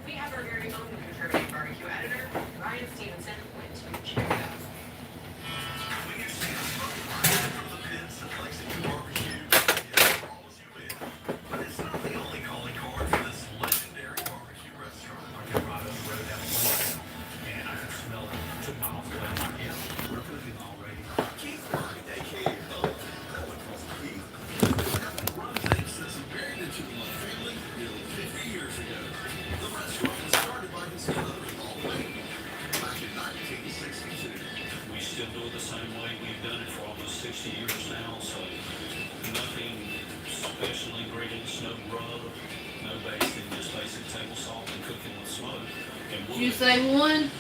We have our very own contributing barbecue editor, Ryan Stevenson, went to check it out. When you see a smoke rising from the pits that likes to do barbecue, it rolls you in. But it's not the only calling card for this legendary barbecue restaurant. I can ride up the road down the street, and I can smell it 2 miles away. I'm like, yeah, we're cooking already. Keith Murray, a.k.a. Bubba, no one calls him Keith. Having run things since he married into the Love family nearly 50 years ago. The restaurant was started by his mother-in-law, Wayne, back in 1962. We still do it the same way. We've done it for almost 60 years now, so nothing special ingredients, no rub, no basting, just basic table salt and cooking with smoke. And Did you say one?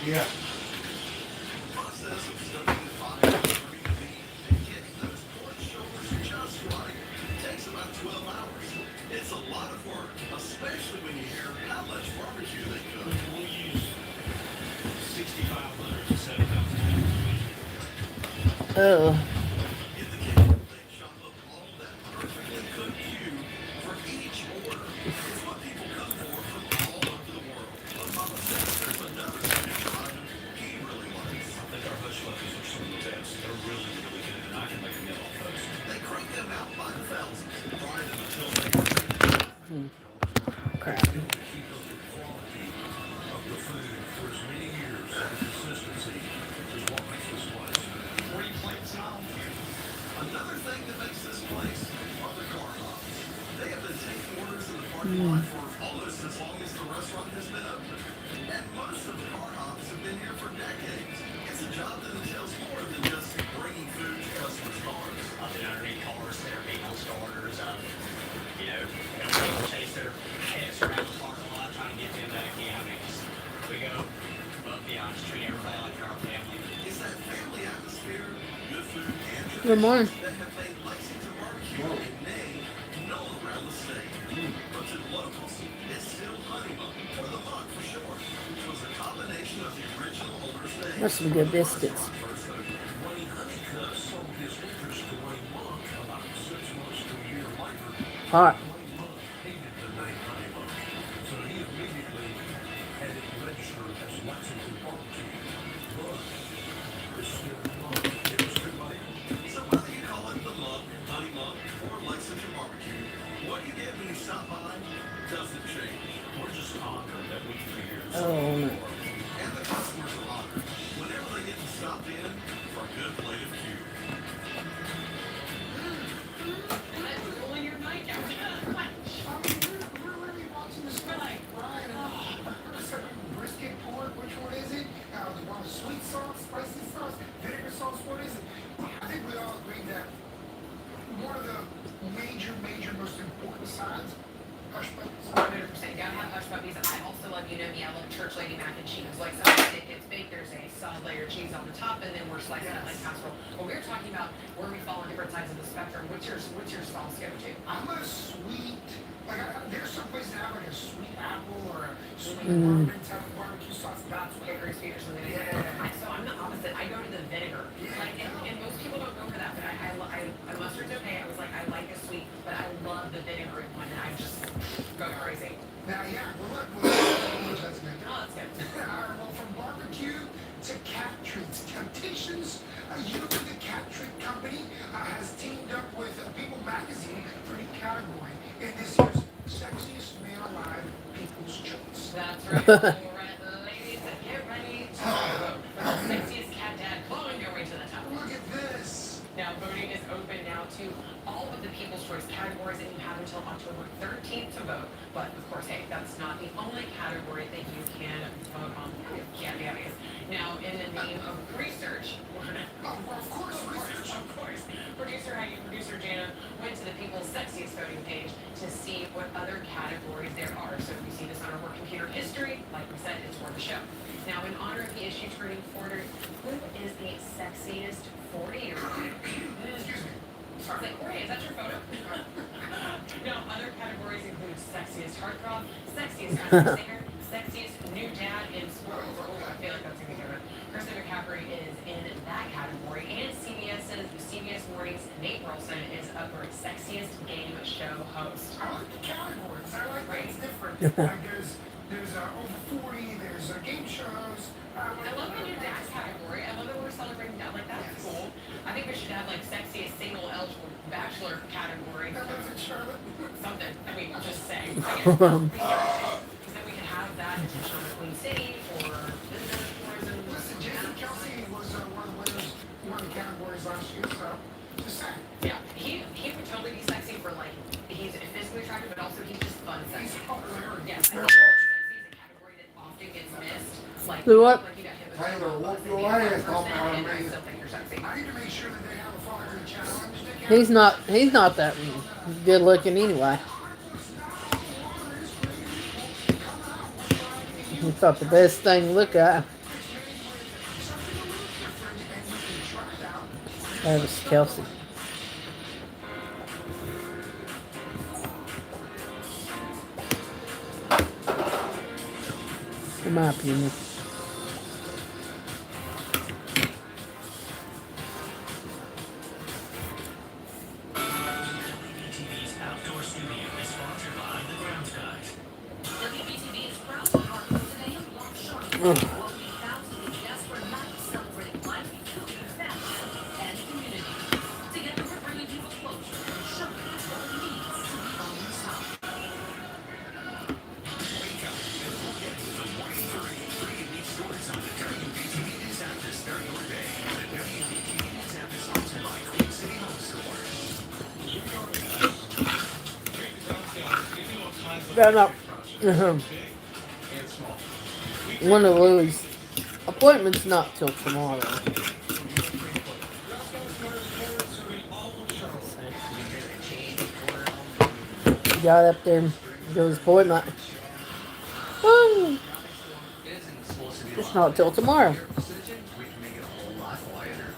Yeah. The process of stuffing the fire, burning the meat, and getting those pork shoulders just right takes about 12 hours. It's a lot of work, especially when you hear how much barbecue they cook. we use 6,500 to 7,000 pounds. Oh. In the kitchen, they chop up all that perfectly cooked cube for each order. It's what people come for from all over the world. But Mama says there's another signature item he really likes. I think our hush puppies are some of the best. They're really, really good, and I can make a meal off those. They crank them out by the thousands, frying them until they are ready. Crap. Keep up the quality of the food for as many years. The consistency is what makes this place. 40 plates now. Another thing that makes this place are the car hops. They have been taking orders in the parking lot for almost as long as the restaurant has been open. And most of the car hops have been here for decades. It's a job that entails more than just bringing food to customers' cars. Underneath cars, there are vehicle starters, people chase their heads around the parking lot trying to get them back in. We go above beyond, just treat everybody like they're our family. It's that family atmosphere, good food, and Good morning. traditions that have made Lexington barbecue a name known around the state. But to the locals, it's still Honey Monk, or the Monk for short, which was a combination of the original owner's name. That's some good biscuits. First opened. Wayne Honeycutt sold his interest to Wayne Monk about 6 months to a year later. Hot. Wayne Monk hated the name Honey Monk, so he immediately had it registered as Lexington Barbecue. But it's still Monk. It was too late. So whether you call it the Monk, Honey Monk, or Lexington barbecue, what you get when you stop by doesn't change. We're just honored that we can be here. Oh, no. And the customers are honored whenever they get to stop in for a good plate of cube. Let's roll in your night out. We're really watching this film, right? Brisket, pork, which one is it? The one with sweet sauce, spicy sauce, vinegar sauce, what is it? I think we all agree that one of the major, most important sides, hush puppies. 100%. Gotta have hush puppies. I also love, you know me, I love church lady mac and cheese. Like sometimes it gets baked, there's a solid layer of cheese on the top, and then we're slicing it like casserole. But we were talking about where we fall on different sides of the spectrum. What's your sauce go to? I'm a sweet, there's some places that have like a sweet apple or a sweet bourbon type of barbecue sauce. That's what Hickory sweet or something. So I'm the opposite. I go to the vinegar. Like, and most people don't go for that, but mustard's okay. I was like, I like the sweet, but I love the vinegary one, and I just go crazy. Now, yeah, that's good. Oh, that's good. Well, from barbecue to cat treats, Temptations, the Cat Treat Company has teamed up with People Magazine for a new category in this year's Sexiest Man Alive People's Choice. That's right. All right, ladies, get ready to vote for the sexiest cat dad blowing your way to the top. Look at this. Now, voting is open now to all of the People's Choice categories, and you have until October 13th to vote. But, of course, hey, that's not the only category that you can vote on. Now, in the name of research, Of course, research. of course, producer Jana went to the People's Sexiest voting page to see what other categories there are. So if you see this on our work computer history, like we said, it's worth a show. Now, in honor of the issue turning 40, who is the sexiest 40-year-old? Excuse me. Sorry, like, Jorge, is that your photo? No, other categories include sexiest heartthrob, sexiest country singer, sexiest new dad in sports. Oh, I feel like that's gonna be different. Kristen McCaffrey is in that category, and CBS Mornings Nate Wilson is up for sexiest game show host. I like the categories. I like that it's different. There's think we should have like sexiest single eligible bachelor category. That wasn't Charlotte. Something. I mean, just saying. Because then we can have that in Charlotte Queen City for business tourism. Listen, Jason Kelsey was one of the winners in one of the categories last year, so just saying. Yeah, he would totally be sexy for like he's physically attractive, but also he's just fun He's sexy. hilarious. Yes, I think sexy is a category that often gets missed. Like, Do what? Like you got hit with Taylor, a whoop bus your and be a fun ass, person, don't matter and to I me. still think you're sexy. I need to make sure that they have a fire challenge. He's not good looking anyway. He thought the best thing to look at. That was Kelsey. In my opinion. WBTV's outdoor studio is sponsored by the Grounds Guys. WBTV is proud to partner today in Long Shore. Will be thousands of guests for nights celebrating life, fashion, and community. Together we're bringing people closer and showing you what it means to be on the top. Wake up and forget the morning 3 unique stories on the WBTV News app this start your day. The WBTV News app is sponsored by Queen City Home Store. One of Louie's appointments not till tomorrow. He got up there and go to his appointment. Oh, it's not till tomorrow. We can make it a whole lot quieter.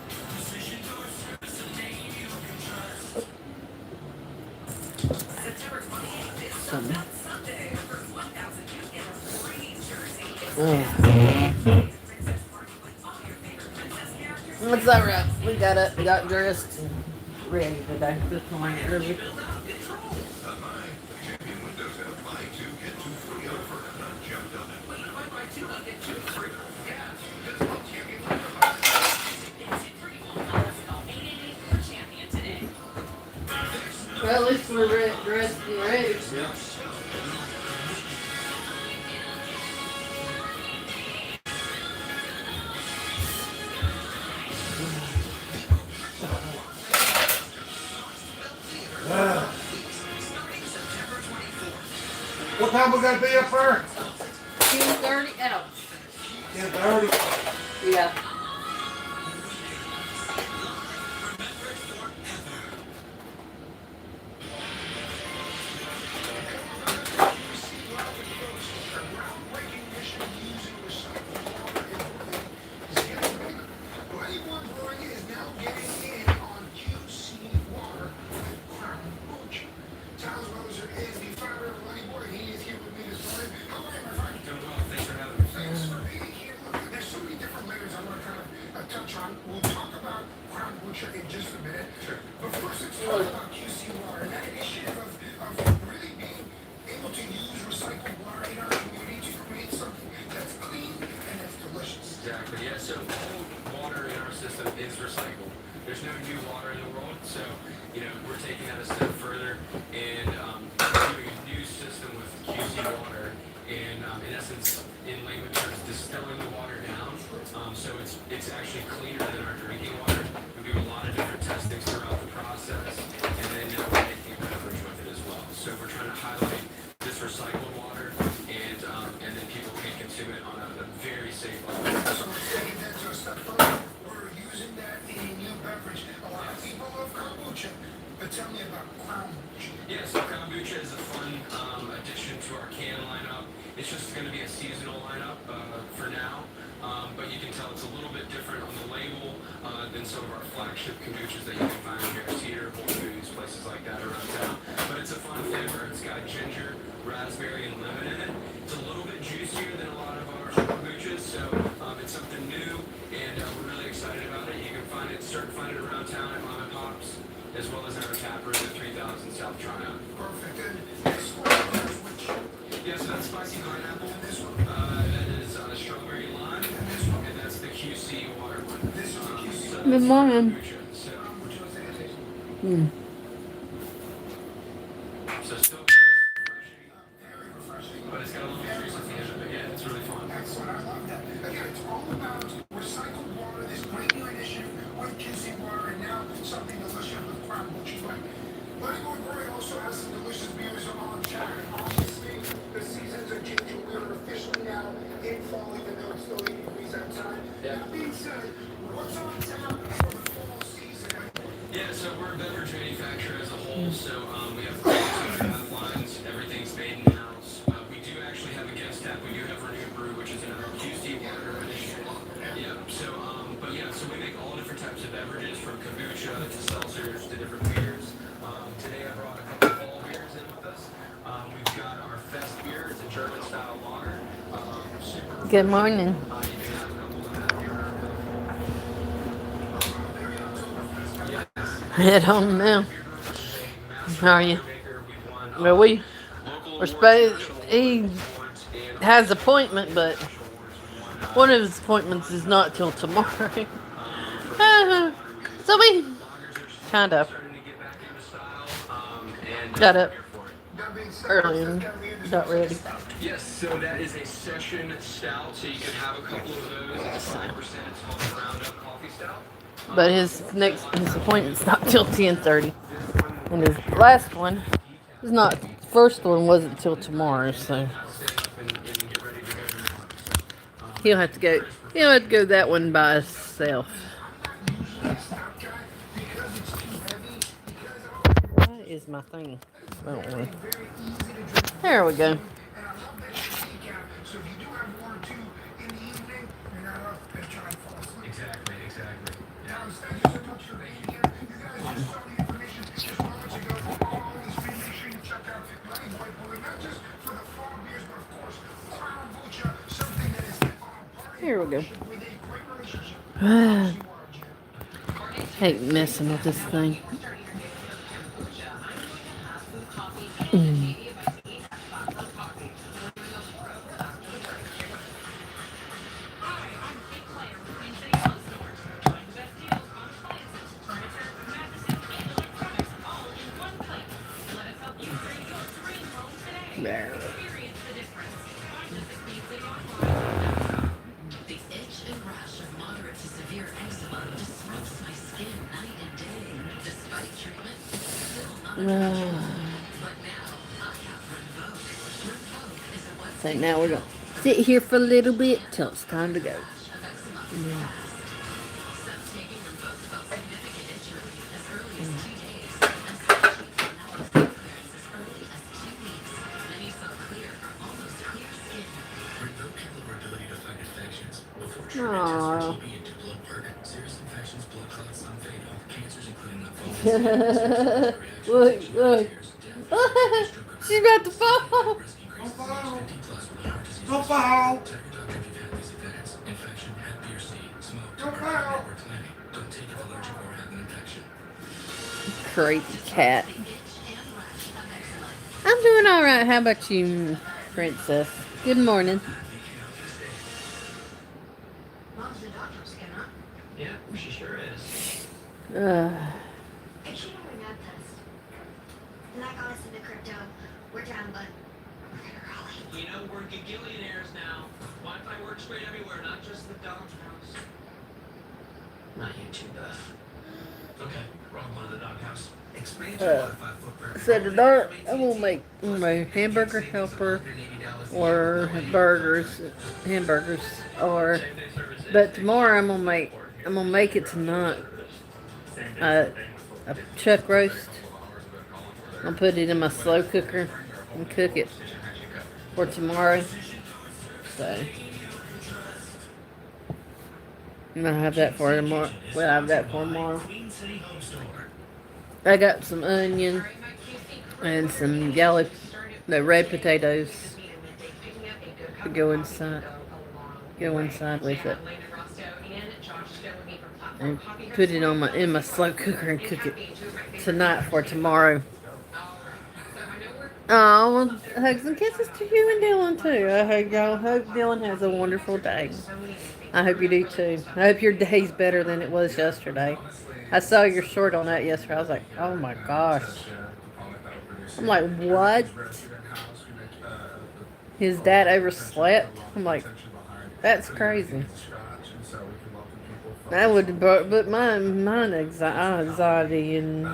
September 28th is Sunday. Sunday. For 1,000 you get a free jersey. Oh. Princess Party with all your favorite princess characters. What's that right? We got up, we got dressed, and ready today. This morning early. Champion windows have buy 2 get 2 free offer. Not jumped on it. But if I buy 2, I'll get 2 free. Yeah, that's what Champion windows are. It's pretty cool. Call 888 for champion today. Well, at least we're dressed and ready. What time we gotta be up there? 2:30 out. 10:30. Yeah. Doing well, thanks for having me. There's so many different layers I want to kind of touch on. We'll talk about Crown Butcher in just a minute. Sure. But first, let's talk about QC water and that initiative of really being able to use recycled water in our community to create something that's clean and that's delicious. Exactly, yeah. So all water in our system is recycled. There's no new water in the world, so we're taking that a step further and doing a new system with QC water, and in essence, in layman terms, distilling the water down, so it's actually cleaner than our drinking water. We do a lot of different testings throughout the process, and then we're making a beverage with it as well. So we're trying to highlight this recycled water, and then people can consume it on a very safe level. So we're taking that to a step further. We're using that in a new beverage. A lot of people love kombucha, but tell me about Crown Butcher. Yeah, so kombucha is a fun addition to our can lineup. It's just going to be a seasonal lineup for now, but you can tell it's a little bit different on the label than some of our flagship kombuchas that you can find in Harris Teeter, Whole Foods, places like that around town. But it's a fun flavor. It's got ginger, raspberry, and lemon in it. It's a little bit juicier than a lot of our kombuchas, so it's something new, and we're really excited about it. You can start to find it around town at mom and pops, as well as in our tap room at 3000 South Tryon. Perfect. And this one, which Yeah, so that's spicy pineapple. this one. That is strawberry lime, and that's the QC water one. This is the QC. So Good that's morning. kombucha. So Mm. So still crisp, refreshing, Very refreshing. but it's got a little juice at the end of it. Yeah, it's really fun. Excellent. I love that. Again, it's all about recycled water, this great new initiative with Kinsey Water, and now something delicious with crab butchers. But Money Boy Brewery also has some delicious beers on tap. Obviously, the seasons are changing. We are officially now in fall, even though it's still 80 degrees outside. Yeah. That being said, what's on tap for the fall season? Yeah, so we're a beverage manufacturer as a whole, so we have 32 draft lines, everything's made in-house. We do actually have a guest tap, we do have Renew Brew, which is another QC water initiative. Yeah, so, but yeah, so we make all different types of beverages, from kombucha to seltzers to different beers. Today I brought a couple of fall beers in with us. We've got our Fest beer, it's a German-style lager. Super Good morning. you can have a couple of that here. I don't know. How are you? Well, we're supposed. He has appointment, but one of his appointments is not till tomorrow. So we kind of got up early and got ready. Yes, so that is a session stout, so you can have a couple of those. It's 5%. It's called the Roundup Coffee Stout. But his appointment's not till 10:30, and his last one is not. First one wasn't till tomorrow, so he'll have to go. He'll have to go that one by himself. That is my thing. Oh, there we go. So if you do have one or two in the evening, you're not up and trying to fall asleep. Exactly. Guys, thank you so much for being here. You guys just saw the information just moments ago. Always make sure you check out Money Boy Brewery, not just for the fall beers, but of course, Crown Bucha, something that is Here we go. with a great relationship. Hate messing with this thing. There. The itch and rash of moderate to severe eczema disrupts my skin night and day. Despite treatment, still not effective. But now I have Rinvoq. Rinvoq is a once So now we're gonna sit here for a little bit till it's time to go. of eczema. Since taking Rinvoq felt significant itch relief as early as 2 days, and skin sheets and allergy clearance as early as 2 weeks. Many so clear, almost clear skin. Rinvoq have the ability to fight infections before Aww. treatment tests for TB into blood work. Serious infections, blood clots, unfatal cancers, including lymphoma. Look, look. She's about to fall. Don't fall. Infection, Hep B or C, smoke, or planning. Don't take it if allergic or have an infection. Crazy cat. Itch and rash of eczema. I'm doing all right. How about you, Princess? Good morning. Mom's the doctor's skin, huh? Yeah, she sure is. Hey, she don't that test. And that got us into crypto. We're down, but we're gonna rally. You know, we're gigillionaires now. Wi-Fi works great everywhere, not just the dog's house. Not you too, Beth. Okay, wrong one of the doghouse. Expand your Wi-Fi footprint. So tonight I'm gonna make my hamburger helper or hamburgers, or but tomorrow I'm gonna make it tonight a chuck roast. I'll put it in my slow cooker and cook it for tomorrow. So I'm gonna have that for tomorrow. We'll have that for tomorrow. I got some onion and some red potatoes to go inside with it, and put it on in my slow cooker and cook it tonight for tomorrow. Oh, well, hugs and kisses to you and Dylan too. I hope Dylan has a wonderful day. I hope you do too. I hope your day's better than it was yesterday. I saw your short on that yesterday. I was like, oh my gosh. I'm like, what? His dad overslept? I'm like, that's crazy. That would put mine anxiety in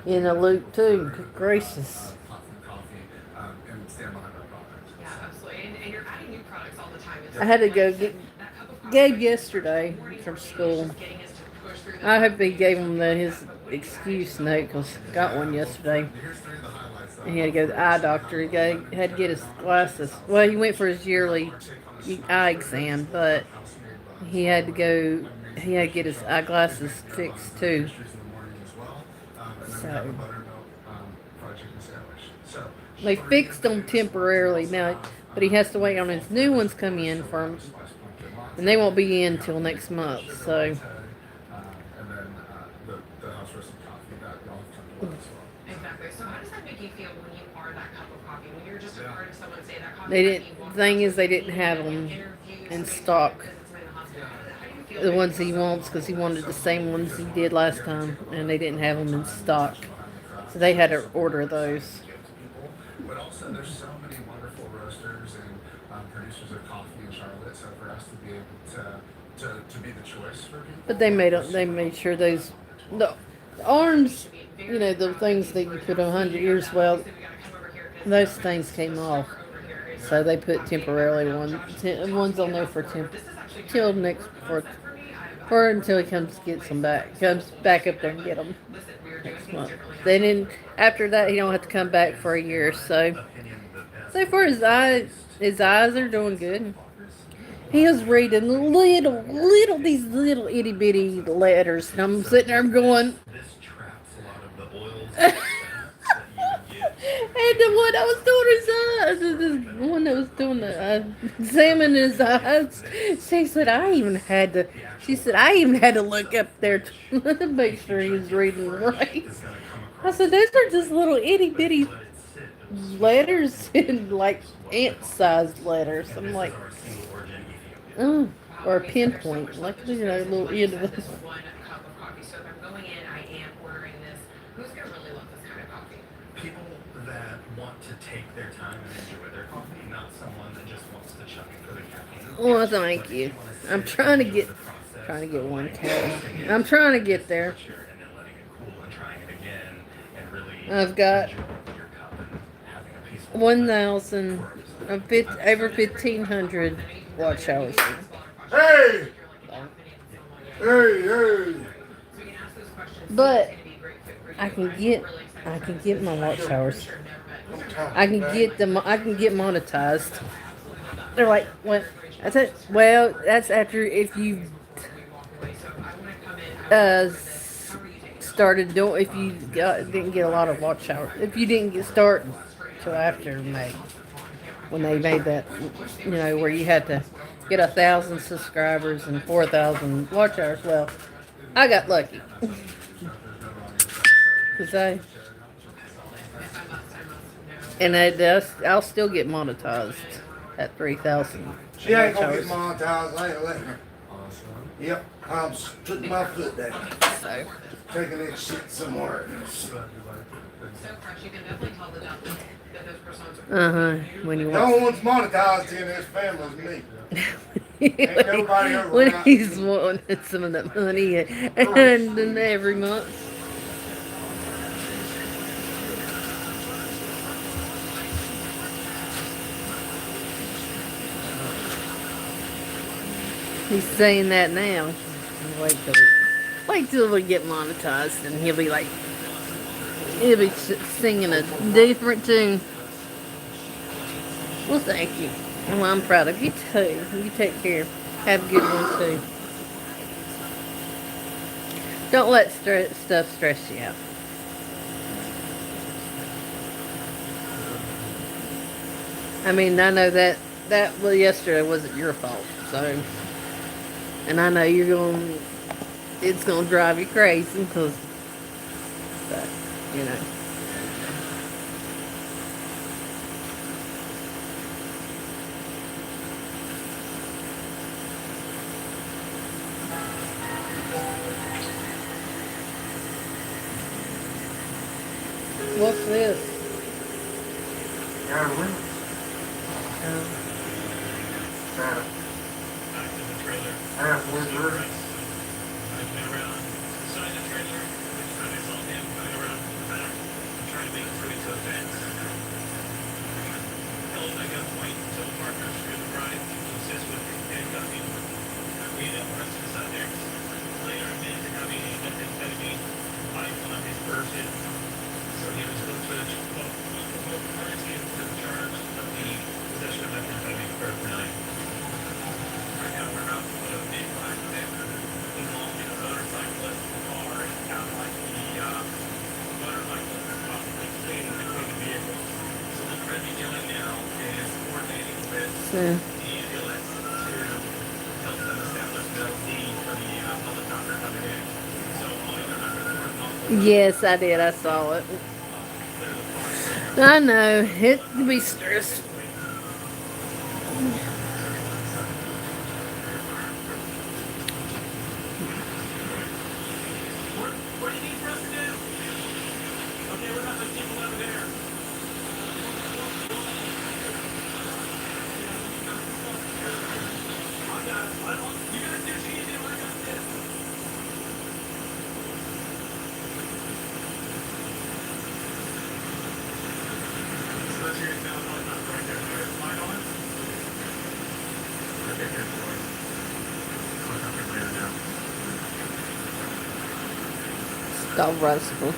a loop too. Good gracious. Yeah, absolutely. And you're adding new products all the time. It's I had to go like get that cup of coffee Gabe right yesterday morning from for me is school. just getting us to push through the I hope he coffee. gave him his excuse note because got one yesterday. And he had to go to the eye doctor. Had to get his glasses. Well, he went for his yearly eye exam, but he had to go. He had to get his eyeglasses fixed too. So they fixed them temporarily now, but he has to wait on his new ones come in for him, and they won't be in till next month. So. Exactly. So how does that make you feel when you are that cup of coffee? When you're just a part of someone, say that coffee They might didn't. be one Thing is, they person didn't have in an them interview, in somebody stock. visits somebody in the hospital. How do you feel The when ones you he are wants because he wanted the same ones he did last time, and they didn't have them in stock, so they had to order those. But also, there's so many wonderful roasters and producers of coffee in Charlotte. So for us to be able to be the choice for people. But they made sure the arms, you know, the things that you put on 100 years. Well, those things came off, so they put temporarily ones on there for till next for until he comes comes back up there and get them next month. They didn't. After that, he don't have to come back for a year. So far his eyes are doing good. He was reading these little itty bitty letters, and I'm sitting there going. This traps a lot of the oils And and scents that you would get. the one that was doing his eyes, the one that was doing the examining his eyes, she said she said I even had to look up there to make sure he was reading right. I said those are just little itty bitty letters and like ant-sized letters. I'm like, oh, or a pinpoint, like a little end of it. this one cup of coffee. So if I'm going in, I am ordering this. Who's gonna really love this kind of coffee? People that want to take their time and enjoy their coffee, not someone that just wants to chuck it for the caffeine. Well, thank you. I'm trying to get one can. I'm trying to get there. And then letting it cool and trying it again and really I've got enjoying your cup and having a peaceful 1,000 over 1,500 watch hours. Hey! Hey! Hey! But I can get my watch hours. I can get them. I can get monetized. They're like, well, that's it. Well, that's after if you started doing. If you didn't get a lot of watch hours. If you didn't start till after May, when they made that, you know, where you had to get 1,000 subscribers and 4,000 watch hours. Well, I got lucky. Cause I'll still get monetized at 3,000. She ain't gonna get monetized. I ain't letting her. Yep, I'm putting my foot down. So Taking that shit somewhere. So fresh, you can definitely tell that those personas are when you The only one's monetized in this family is me. Ain't nobody ever when around. he's wanting some of that money and then every month. He's saying that now. Wait till we get monetized, and he'll be singing a different tune. Well, thank you. Well, I'm proud of you too. You take care. Have a good one too. Don't let stuff stress you out. I mean, I know that well, yesterday wasn't your fault, so. And I know it's gonna drive you crazy, but, you know. What's this? Yeah, we Oh. Santa. Back to the trailer. Yeah, we're good. I've been around inside the trailer. Each time I saw him coming around from the back, I'm trying to make it through into a fence. Held at gunpoint until the partners through the bride to assist with handcuffing. We ended up arresting subjects. Later admitted to having a methamphetamine pipe on his person. So he was booked for the currency for the charge of the possession of methamphetamine for 9. Right now we're about to a mid-class vehicle involving a motorcyclist, a car, and it sounds like the motorcyclist is possibly skating between the vehicles. So what we're going to be doing now is coordinating with So, the ambulance to help them establish the need for the helicopter coming in. So I'll either have to coordinate with yes, I did. I saw it. I know. It can be stressful. what do you need for us to do? Okay, we're not the people over there. I got it. You guys do what you need to do. I got this. So that's your now helicopter right there. Your flight on it? Okay, good boy. Helicopter's landing now. Stop restful.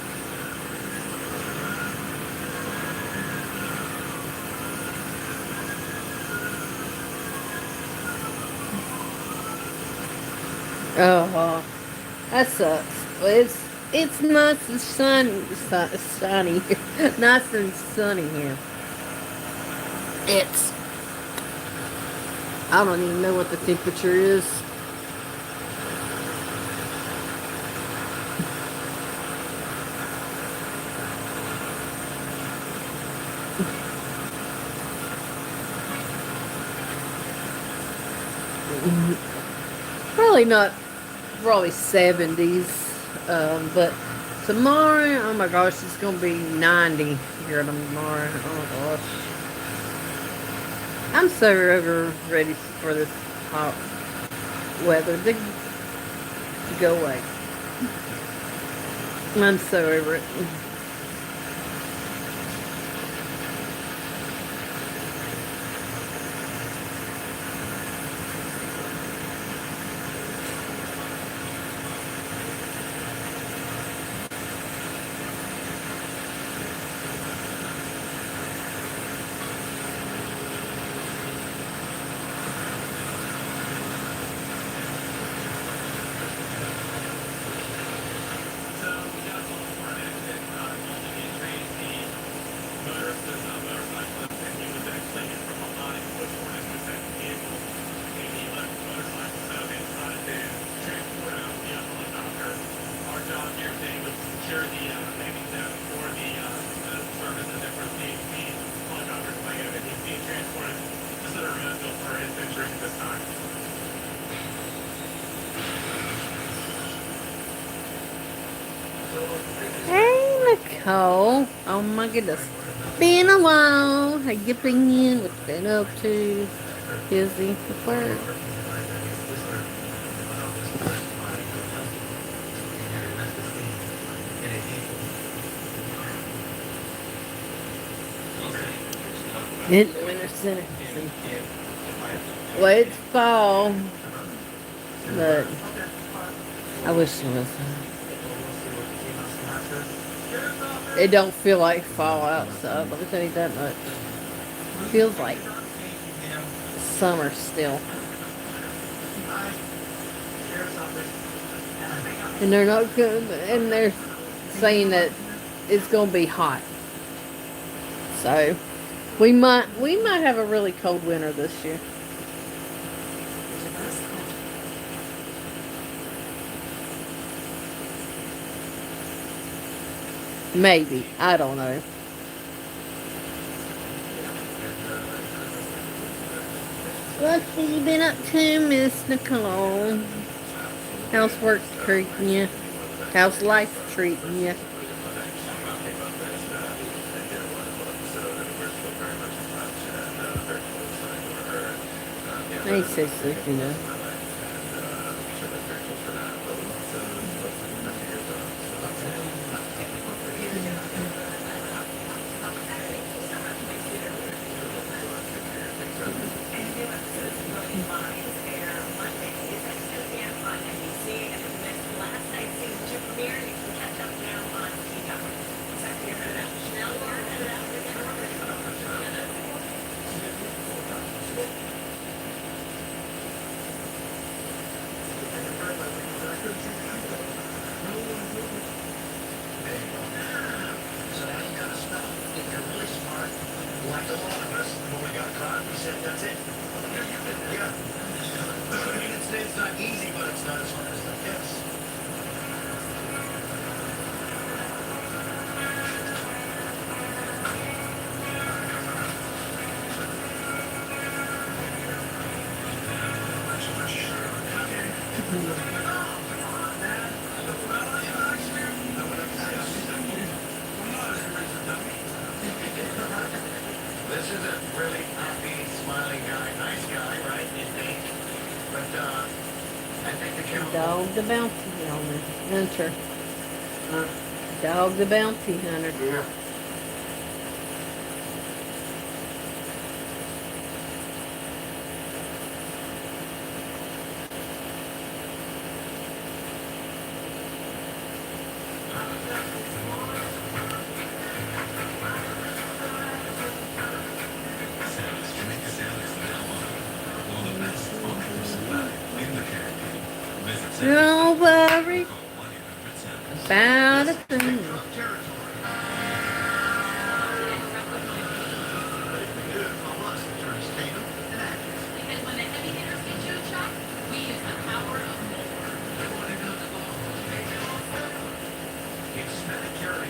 Oh, that sucks. Well, it's nice and sunny, nice and sunny here. It's. I don't even know what the temperature is. Probably not. Probably 70s. But tomorrow, oh my gosh, it's gonna be 90 here tomorrow. Oh gosh. I'm so ready for this hot weather to go away. I'm so over it. So we got a call for an accident involving a train. The motorist is a motorcyclist, and he was exiting from behind, was toward his second vehicle, and he left the motorcycle out inside to transport out via helicopter. Our job here today was to secure the landing zone for the services that were being helicopters land, and he's being transported to Center Roseville for his injuries at this time. Hey, Nicole. Oh my goodness. Been a while. How you been? What you been up to? Busy with work. In the winter center. Well, it's fall. But I wish it was. It don't feel like fall outside. Let me tell you that much. It feels like summer still. And they're not good. And they're saying that it's gonna be hot. So we might have a really cold winter this year. Maybe. I don't know. What have you been up to, Miss Nicole? How's work treating you? How's life treating you? He says sleeping though. So now you gotta stop. If you're really smart, like a lot of us, when we got caught, we said, that's it. Yeah. I mean, it's not easy, but it's not as hard as I guess. This is a really happy, smiling guy, nice guy, right? You think? But I think the chemical. Dog the bounty hunter. Dog the bounty hunter. Yeah. Jamaica Sound is now one of the best offers in the Caribbean. Visit Don't worry call 1-800-SOUND. about a thing. Territory. Almost turns Tatum and actress. Because when the heavy hitters get you a shot, we use the power of more. It's Medicare.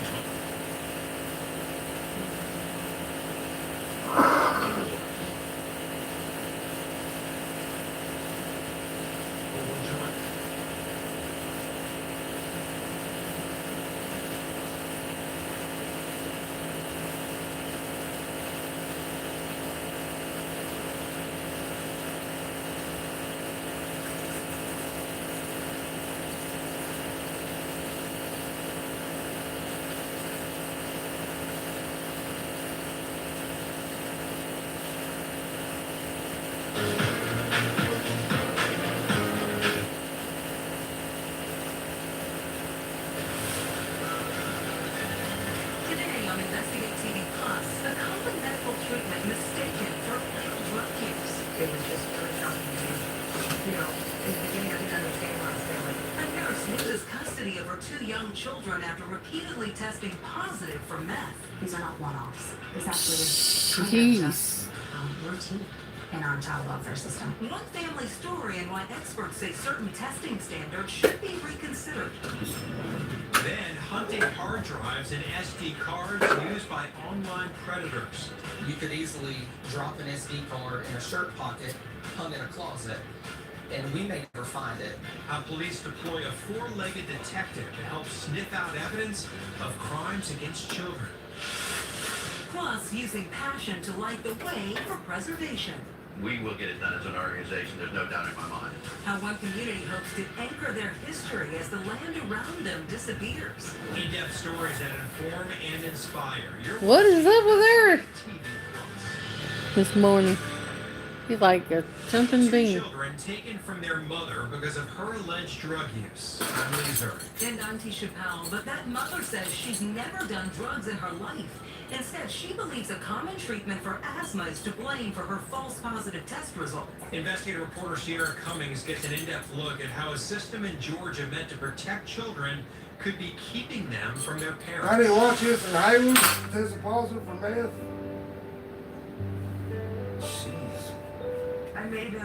Today on Investigate TV Plus, a common medical treatment mistaken for illegal drug use. It was just really shocking to me. You know, in the beginning I didn't understand what I was feeling. A nurse loses custody of her 2 young children after repeatedly testing positive for meth. These are not one-offs. It's actually Jeez. routine in our child welfare system. One family story and why experts say certain testing standards should be reconsidered. Then hunting hard drives and SD cards used by online predators. You could easily drop an SD card in a shirt pocket, hung in a closet, and we may never find it. How police deploy a 4-legged detective to help sniff out evidence of crimes against children. Plus, using passion to light the way for preservation. We will get it done as an organization, there's no doubt in my mind. How one community hopes to anchor their history as the land around them disappears. In-depth stories that inform and inspire. What is up with her this morning? He's like a jumping 2 bean. children taken from their mother because of her alleged drug use. Families are And Auntie Chappelle, but that mother says she's never done drugs in her life. Instead, she believes a common treatment for asthma is to blame for her false positive test result. Investigative reporter Sierra Cummings gets an in-depth look at how a system in Georgia meant to protect children could be keeping them from their parents. I didn't watch this in Hollywood. Tested positive for meth. Jeez. I made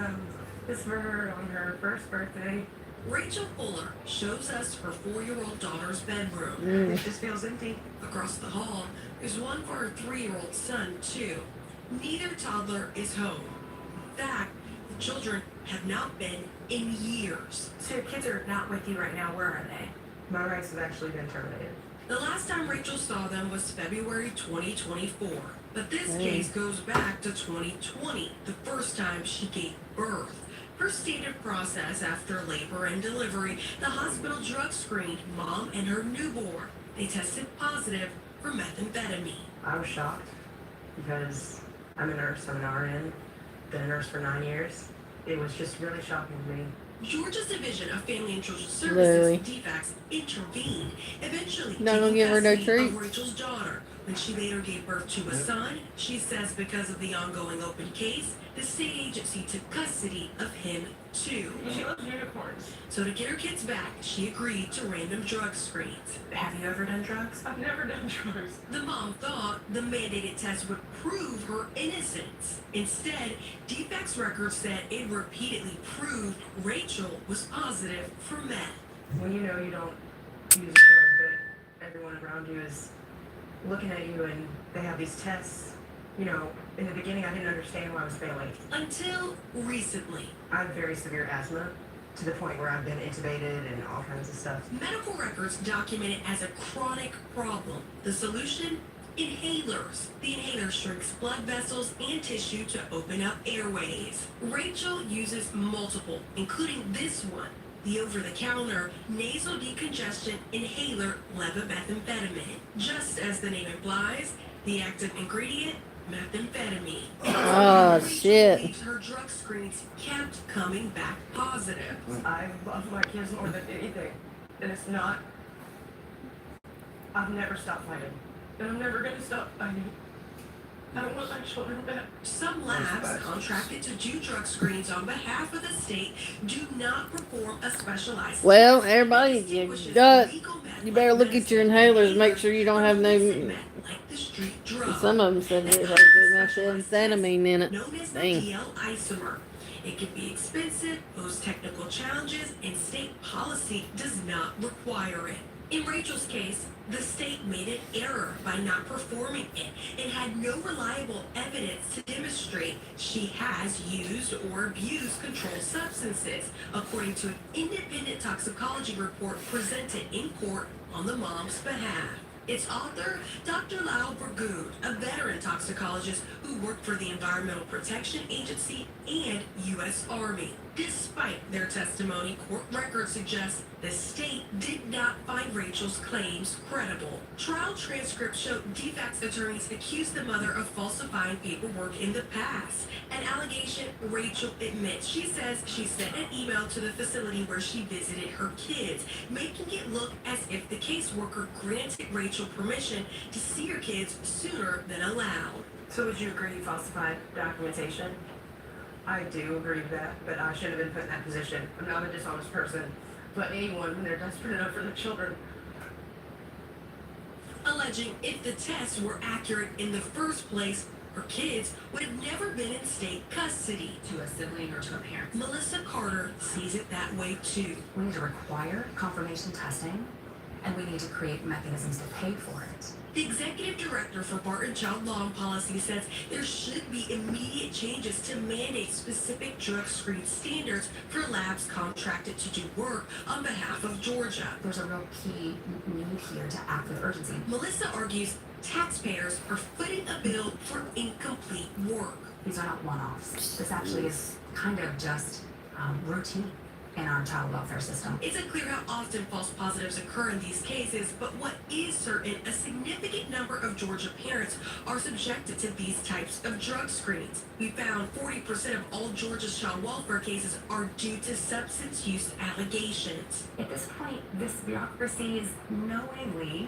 this for her on her first birthday. Rachel Fuller shows us her 4-year-old daughter's bedroom. It just feels empty. Across the hall is one for her 3-year-old son, too. Neither toddler is home. In fact, the children have not been in years. So your kids are not with you right now. Where are they? My rights have actually been terminated. The last time Rachel saw them was February 2024. But this Dang. case goes back to 2020, the first time she gave birth. Her standard process after labor and delivery, the hospital drug screened mom and her newborn. They tested positive for methamphetamine. I was shocked because I'm a nurse, I'm an RN, been a nurse for 9 years. It was just really shocking to me. Georgia's Division of Family and Children's Services, Literally. DFACS, intervened, eventually Not gonna taking give her no custody of treats. Rachel's daughter. When she later gave birth to a son, she says because of the ongoing open case, the state agency took custody of him too. She loves unicorns. So to get her kids back, she agreed to random drug screens. Have you ever done drugs? I've never done drugs. The mom thought the mandated test would prove her innocence. Instead, DFACS records said it repeatedly proved Rachel was positive for meth. When you know you don't use a drug, but everyone around you is looking at you and they have these tests. You know, in the beginning I didn't understand why I was failing. Until recently. I have very severe asthma to the point where I've been intubated and all kinds of stuff. Medical records document it as a chronic problem. The solution? Inhalers. The inhaler shrinks blood vessels and tissue to open up airways. Rachel uses multiple, including this one, the over-the-counter nasal decongestion inhaler levomethamphetamine. Just as the name implies, the active ingredient, methamphetamine. Oh, Rachel shit. believes her drug screens kept coming back positive. I love my kids more than anything. And it's not... I've never stopped fighting. And I'm never going to stop fighting. I don't want my children back. Some labs contracted to do drug screens on behalf of the state do not perform a specialized Well, test everybody, that you distinguishes got. legal meth You better like look at your inhalers. Make sure you don't have no. illicit meth like the street drug. Some of them said it had methamphetamine in it. Known as the Dang. DL isomer. It can be expensive, pose technical challenges, and state policy does not require it. In Rachel's case, the state made an error by not performing it and had no reliable evidence to demonstrate she has used or abused controlled substances, according to an independent toxicology report presented in court on the mom's behalf. Its author, Dr. Lyle Burgood, a veteran toxicologist who worked for the Environmental Protection Agency and U.S. Army. Despite their testimony, court records suggest the state did not find Rachel's claims credible. Trial transcripts show DFACS attorneys accused the mother of falsifying paperwork in the past, an allegation Rachel admits. She says she sent an email to the facility where she visited her kids, making it look as if the caseworker granted Rachel permission to see her kids sooner than allowed. So would you agree you falsified documentation? I do agree with that, but I should have been put in that position. I'm not a dishonest person, but anyone when they're desperate enough for their children. Alleging if the tests were accurate in the first place, her kids would have never been in state custody. To a sibling or to a parent. Melissa Carter sees it that way too. We need to require confirmation testing, and we need to create mechanisms to pay for it. The executive director for Barton Child Law and Policy says there should be immediate changes to mandate specific drug screen standards for labs contracted to do work on behalf of Georgia. There's a real key need here to act with urgency. Melissa argues taxpayers are footing a bill for incomplete work. These are not one-offs. This actually is kind of just routine in our child welfare system. It's unclear how often false positives occur in these cases, but what is certain, a significant number of Georgia parents are subjected to these types of drug screens. We found 40% of all Georgia's child welfare cases are due to substance use allegations. At this point, this bureaucracy is knowingly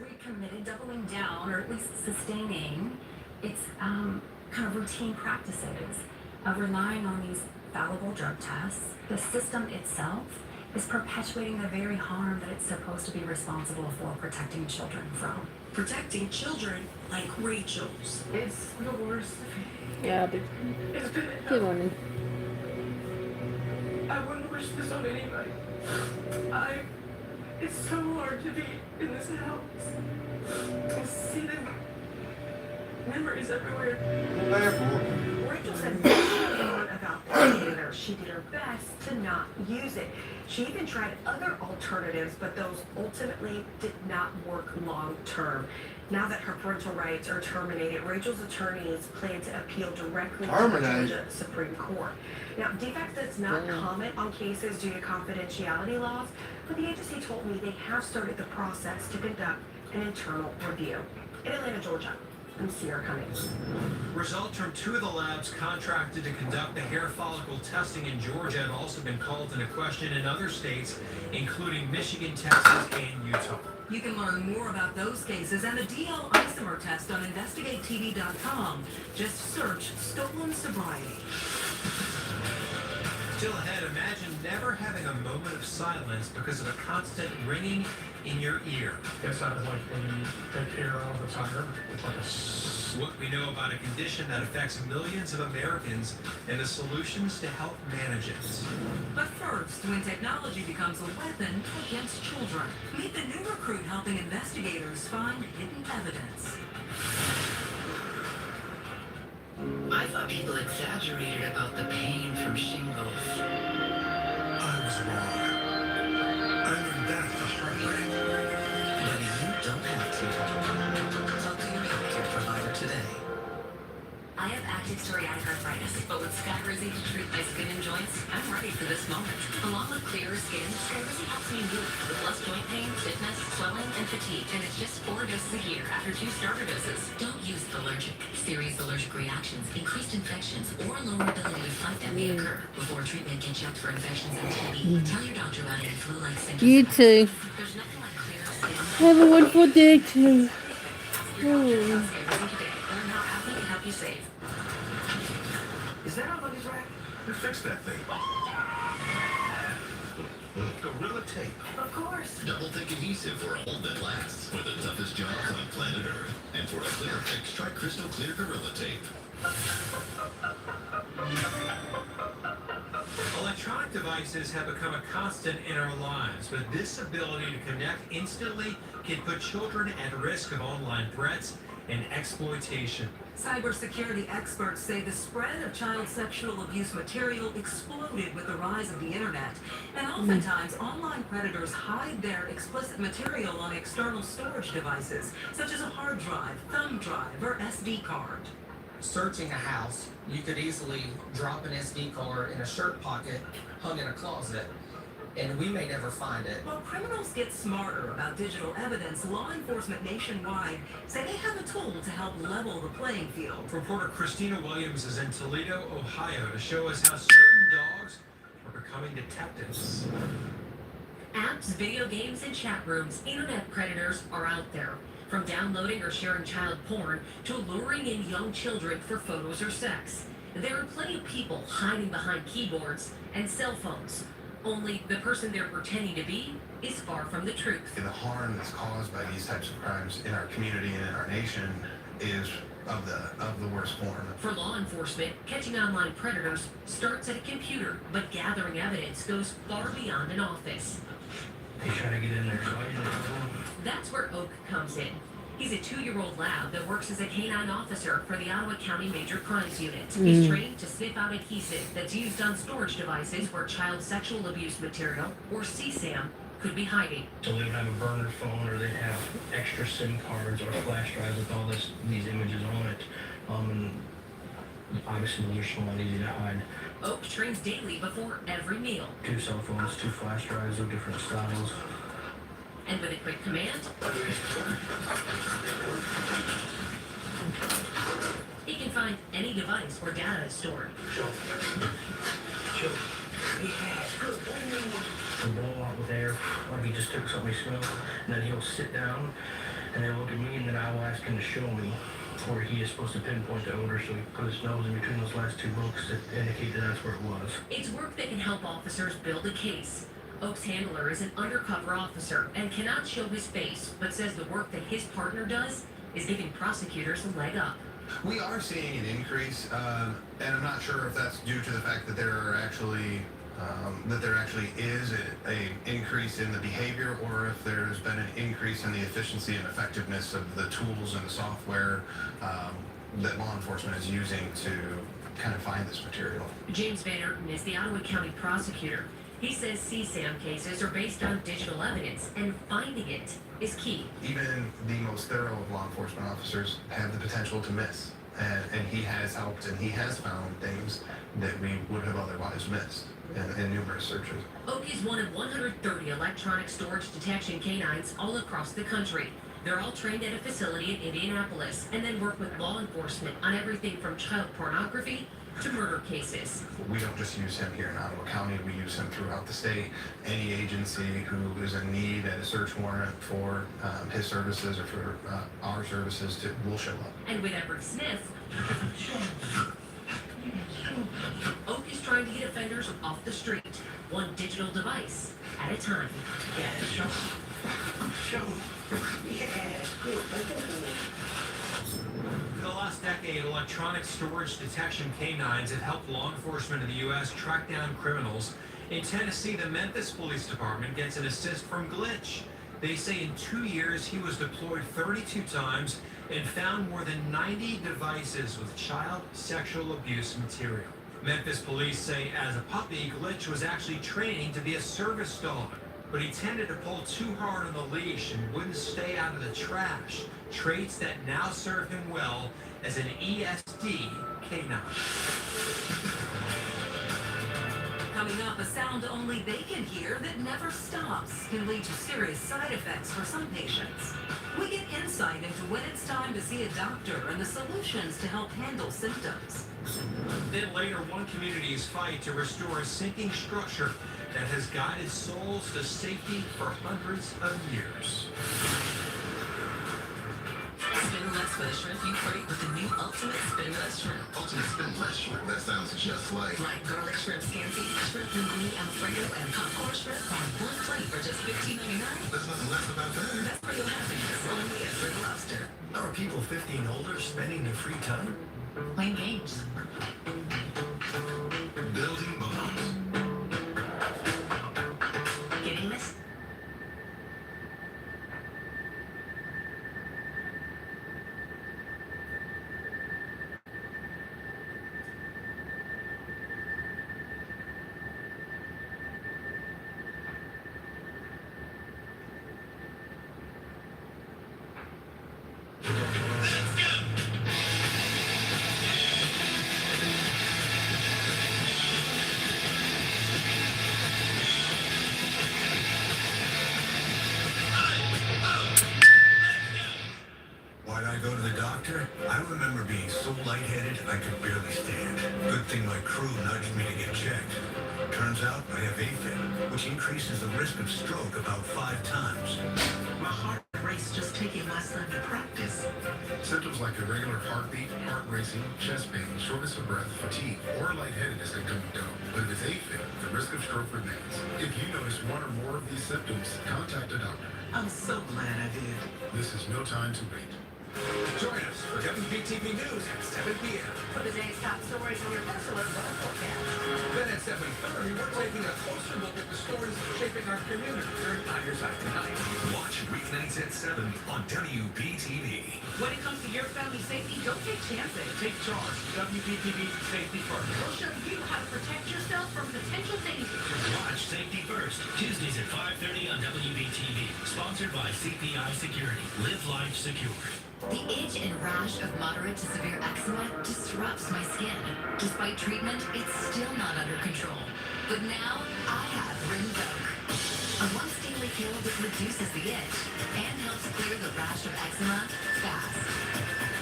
recommitted, doubling down, or at least sustaining its kind of routine practices of relying on these fallible drug tests. The system itself is perpetuating the very harm that it's supposed to be responsible for protecting children from. Protecting children like Rachel's. It's the worst. Yeah, but It's been good on I wouldn't wish this on anybody. It's so hard to be in this house. I see the memories everywhere. Rachel said nothing about the inhaler. She did her best to not use it. She even tried other alternatives, but those ultimately did not work long term. Now that her parental rights are terminated, Rachel's attorneys plan to appeal directly to the Terminated? Georgia Supreme Court. Now, DFACS does not comment on cases due to confidentiality laws, but the agency told me they have started the process to conduct an internal review. In Atlanta, Georgia, I'm Sierra Cummings. Results from 2 of the labs contracted to conduct the hair follicle testing in Georgia have also been called into question in other states, including Michigan, Texas, and Utah. You can learn more about those cases and the DL isomer test on investigatetv.com. Just search stolen sobriety. Still ahead, imagine never having a moment of silence because of a constant ringing in your ear. It sounds like when you take care of the tire, it's like a What we know about a condition that affects millions of Americans and the solutions to help manage it. But first, when technology becomes a weapon against children, meet the new recruit helping investigators find hidden evidence. I thought people exaggerated about the pain from shingles. I was wrong. I learned that the hard way. But you don't have to. Talk to your healthcare provider today. I have active psoriatic arthritis, but with Skyrizi to treat my skin and joints, I'm ready for this moment. Along with clearer skin, Skyrizi helps me move with less joint pain, stiffness, swelling, and fatigue. And it's just 4 doses a year after 2 starter doses. Don't use allergic. Serious allergic reactions, increased infections, or lower ability to fight them may occur. Before treatment, get checked for infections and TB. Tell your doctor about any flu-like symptoms. You too. There's nothing like clearer skin. Have a wonderful day too. Learn how Apple can help you save. Is that our luggage rack? Who fixed that thing? Gorilla Tape. Of course. Double thick adhesive for a hold that lasts. For the toughest jobs on planet Earth. And for a clear fix, try Crystal Clear Gorilla Tape. Electronic devices have become a constant in our lives, but this ability to connect instantly can put children at risk of online threats and exploitation. Cybersecurity experts say the spread of child sexual abuse material exploded with the rise of the internet. And oftentimes, online predators hide their explicit material on external storage devices, such as a hard drive, thumb drive, or SD card. Searching a house, you could easily drop an SD card in a shirt pocket hung in a closet, and we may never find it. While criminals get smarter about digital evidence, law enforcement nationwide say they have a tool to help level the playing field. Reporter Christina Williams is in Toledo, Ohio, to show us how certain dogs are becoming detectives. Apps, video games, and chat rooms, internet predators are out there. From downloading or sharing child porn to luring in young children for photos or sex. There are plenty of people hiding behind keyboards and cell phones. Only the person they're pretending to be is far from the truth. The harm that's caused by these types of crimes in our community and in our nation is of the worst form. For law enforcement, catching online predators starts at a computer, but gathering evidence goes far beyond an office. He's trying to get in there. That's where Oak comes in. He's a 2-year-old lab that works as a canine officer for the Ottawa County Major Crimes Unit. He's trained to sniff out adhesive that's used on storage devices where child sexual abuse material, or CSAM, could be hiding. So they would have a burner phone, or they'd have extra SIM cards or flash drives with all these images on it. And obviously those are somewhat easy to hide. Oak trains daily before every meal. 2 cell phones, 2 flash drives of different styles. And with a quick command, he can find any device where data is stored. He'll blow out with air, like he just took something he smelled, and then he'll sit down and then look at me, and then I will ask him to show me where he is supposed to pinpoint the odor, so he put his nose in between those last 2 books that indicate that that's where it was. It's work that can help officers build a case. Oak's handler is an undercover officer and cannot show his face, but says the work that his partner does is giving prosecutors a leg up. We are seeing an increase, and I'm not sure if that's due to the fact that there actually is a increase in the behavior, or if there's been an increase in the efficiency and effectiveness of the tools and the software that law enforcement is using to kind of find this material. James Van Erten is the Ottawa County prosecutor. He says CSAM cases are based on digital evidence, and finding it is key. Even the most thorough of law enforcement officers have the potential to miss. And he has helped and he has found things that we would have otherwise missed in numerous searches. Oak is one of 130 electronic storage detection canines all across the country. They're all trained at a facility in Indianapolis and then work with law enforcement on everything from child pornography to murder cases. We don't just use him here in Ottawa County, we use him throughout the state. Any agency who is in need at a search warrant for his services or for our services will show up. And with Everett Smith, Oak is trying to get offenders off the street, one digital device at a time. Yeah, show. Yeah, good. For the last decade, electronic storage detection canines have helped law enforcement in the U.S. track down criminals. In Tennessee, the Memphis Police Department gets an assist from Glitch. They say in 2 years, he was deployed 32 times and found more than 90 devices with child sexual abuse material. Memphis police say as a puppy, Glitch was actually training to be a service dog, but he tended to pull too hard on the leash and wouldn't stay out of the trash, traits that now serve him well as an ESD canine. Coming up, a sound only they can hear that never stops can lead to serious side effects for some patients. We get insight into when it's time to see a doctor and the solutions to help handle symptoms. Then later, one community's fight to restore a sinking structure that has guided souls to safety for hundreds of years. Spinless for the shrimp you crave with the new Ultimate Spinless Shrimp. Ultimate Spinless Shrimp. That sounds just like Garlic shrimp scampi, shrimp linguine alfredo, and popcorn shrimp on one plate for just $15.99. There's nothing less about that. That's for your happiness, only at Red Lobster. Are people 50 and older spending their free time Playing games. Building bonds. Getting this? Why'd I go to the doctor? I remember being so lightheaded I could barely stand. Good thing my crew nudged me to get checked. Turns out I have AFib, which increases the risk of stroke about 5 times. My heart race just taking my son to practice. Symptoms like irregular heartbeat, heart racing, chest pain, shortness of breath, fatigue, or lightheadedness can come and go. But if it's AFib, the risk of stroke remains. If you notice one or more of these symptoms, contact a doctor. I'm so glad I did. This is no time to wait. Join us for WBTV News at 7 p.m. For the day's top stories on your personal weather forecast. Then at 7:30, we're taking a closer look at the stories shaping our community during On Your Side Tonight. Watch weeknights at 7 on WBTV. When it comes to your family safety, don't take chances. Take charge. WBTV Safety First. We'll show you how to protect yourself from potential dangers. Watch Safety First, Tuesdays at 5:30 on WBTV. Sponsored by CPI Security. Live life secure. The itch and rash of moderate to severe eczema disrupts my skin. Despite treatment, it's still not under control. But now, I have Rinvoq, a once daily pill that reduces the itch and helps clear the rash of eczema fast.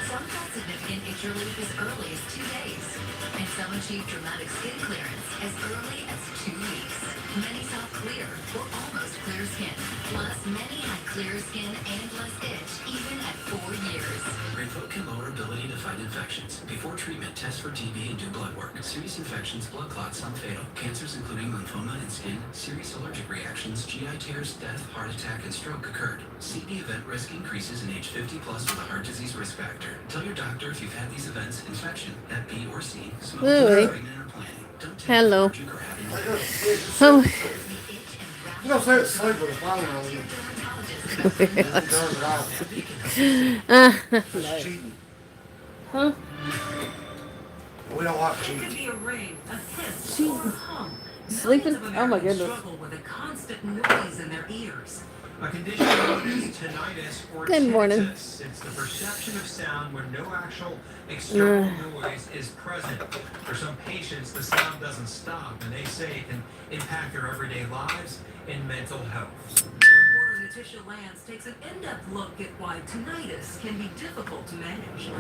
Some felt significant itch relief as early as 2 days, and some achieved dramatic skin clearance as early as 2 weeks. Many saw clear or almost clear skin. Plus, many had clearer skin and less itch, even at 4 years. Rinvoq can lower ability to fight infections. Before treatment, test for TB and do blood work. Serious infections, blood clots, some fatal. Cancers including lymphoma and skin, serious allergic reactions, GI tears, death, heart attack, and stroke occurred. CD event risk increases in age 50 plus with a heart disease risk factor. Tell your doctor if you've had these events, infection, at B or C, smoking, Louis. pregnant, or planning. Don't take Hello. allergic or having Oh. You don't say it's sleep with a phone on you. Cheating. Huh? We don't like It could cheating. be a ring, a hiss, or a hum. Sleeping? Millions of Oh my Americans goodness. struggle with a constant noise in their ears. A condition known as tinnitus or Good morning. tinnitus. It's the perception of sound when no actual external noise is present. For some patients, the sound doesn't stop, and they say it can impact their everyday lives and mental health. Reporter Natisha Lance takes an in-depth look at why tinnitus can be difficult to manage.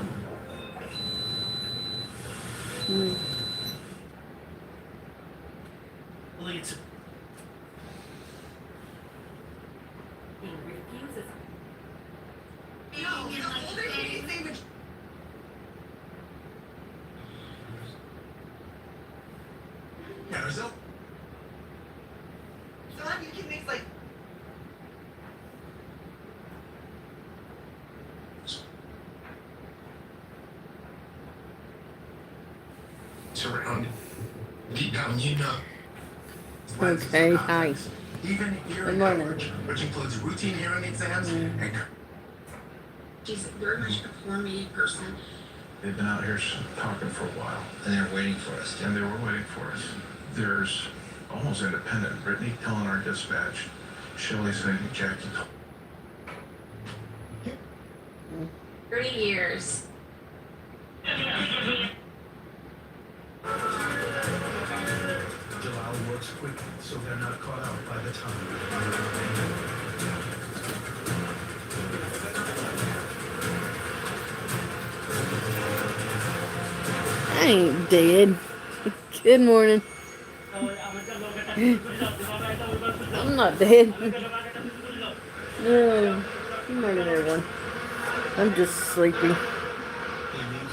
Leads. He refuses. Carousel? Surrounded. Deep down, you know. Okay, hi. Even Good hearing morning. coverage, which includes routine hearing exams and She's a very much a for-me person. They've been out here talking for a while. And they're waiting for us. And they were waiting for us. There's almost independent. Brittany telling our dispatch. Shelley saying Jackie. 30 years. Jalal works quickly, so they're not caught out by the time. I ain't dead. Good morning. I'm not dead. No. Good morning, everyone. I'm just sleepy. He leaves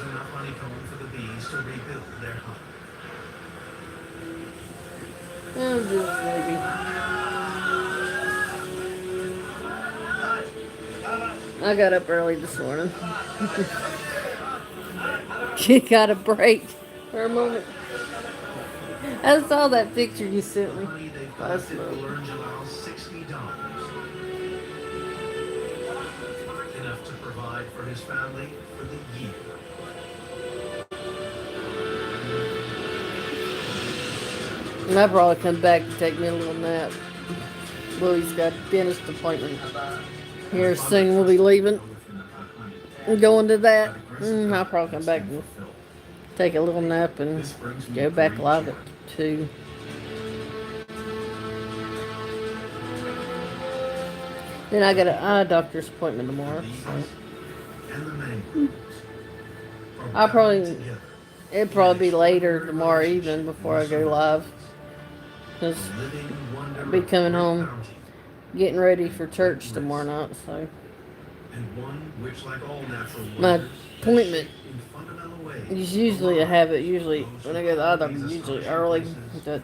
enough honeycomb for the bees to rebuild their hive. I'm just sleepy. I got up early this morning. She got a break for a moment. I saw that picture you sent me Money they've last collected will month. earn Jalal $60. Enough to provide for his family for the year. And I'll probably come back and take me a little nap. Louie's got a dentist appointment here soon. We'll be leaving and going to that. I'll probably come back and take a little nap and go back live at 2. Then I got an eye doctor's appointment tomorrow. So. And the mangroves are I'll probably, bound together. it'll probably be later tomorrow evening before I go live. Because A living wonder I'll be of coming great home, bounty. getting ready for church tomorrow night. So And one which, like all natural my wonders, appointment in fundamental ways, is usually I have it usually when I go to the eye doctor, usually early. But